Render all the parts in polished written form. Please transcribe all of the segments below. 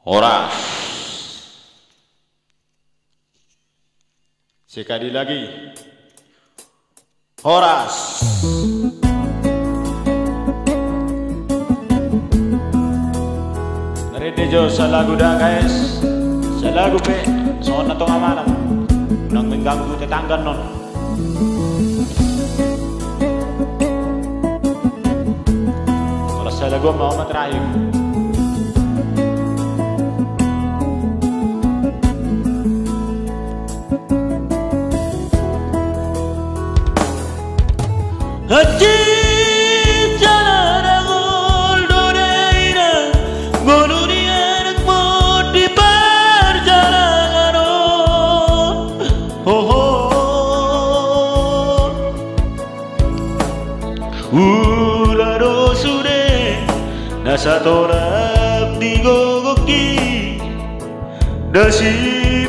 Horas. Sekali lagi. Horas. Naridejo sa lagu dah guys. Sa lagu pe. Soon na tong amanan. Nang mengganggu tetangga non. Kalau sa lagu mau matrayo. Hati jalan goldoreira golurian mo di perjalanan ularo sude nasa tolak di gogoki dasi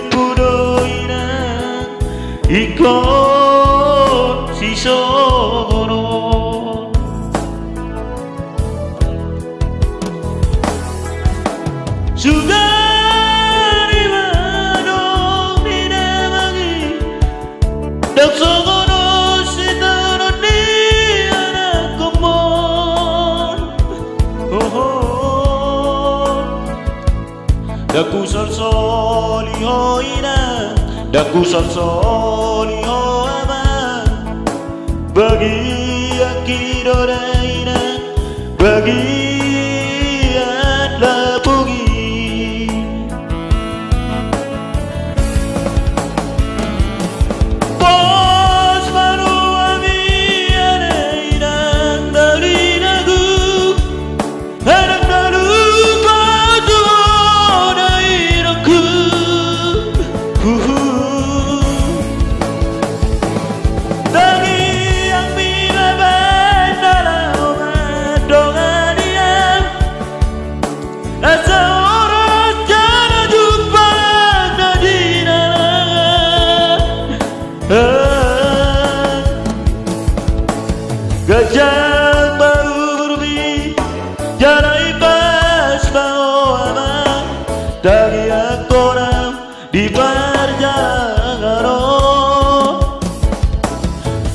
pudoina ikon sisono sugari manong dinamagi dak sogono sitano ni anak kumon daku sol-soli hoina daku sol-soli hoama bagi akidoraina bagi gajah baru berbi jarai pas bawa dari akoram di perjalanan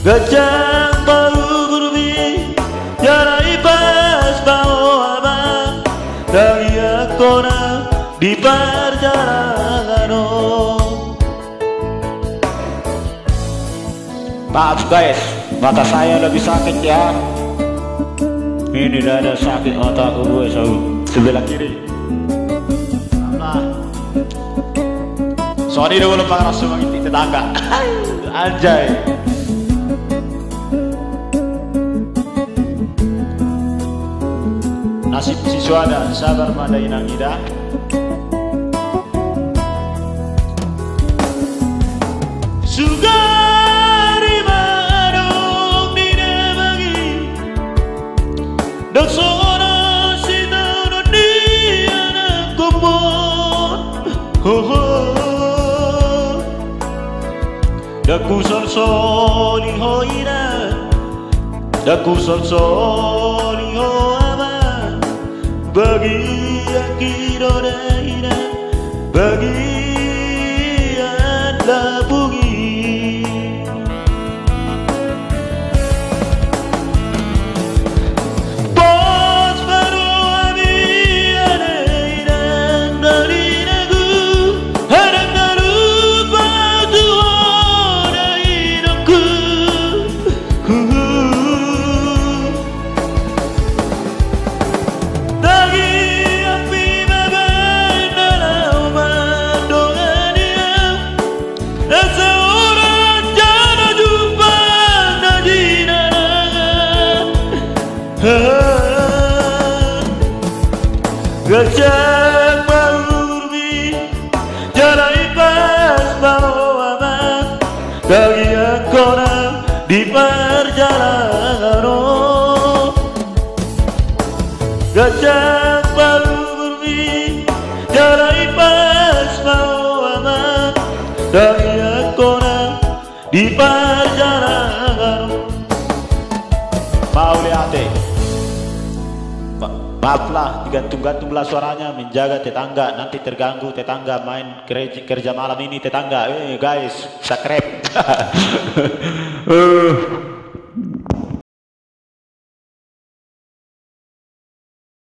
gajah baru berbi jarai pas bawa dari akoram di perjalanan. Maaf guys, mata saya lebih sakit ya. Ini dada sakit mata gue sebelah kiri. Nah. Sorry dulu Pak langsung mengintip tetangga. Anjay. Nasib siswa dan sabar pada inang ida. dak sono sitano ni anak kumon daku sol-soli hoina daku sol-soli hoama bagi akidoraina bagi anda bugi gajah berbi jarai pas bawa dari akoram di perjalanan gajah berbi jarai pas bawa dari akoram di perjalanan. Pauli ate. Maaflah, digantung-gantunglah suaranya, menjaga tetangga, nanti terganggu tetangga main kerja malam ini tetangga. Guys, subscribe.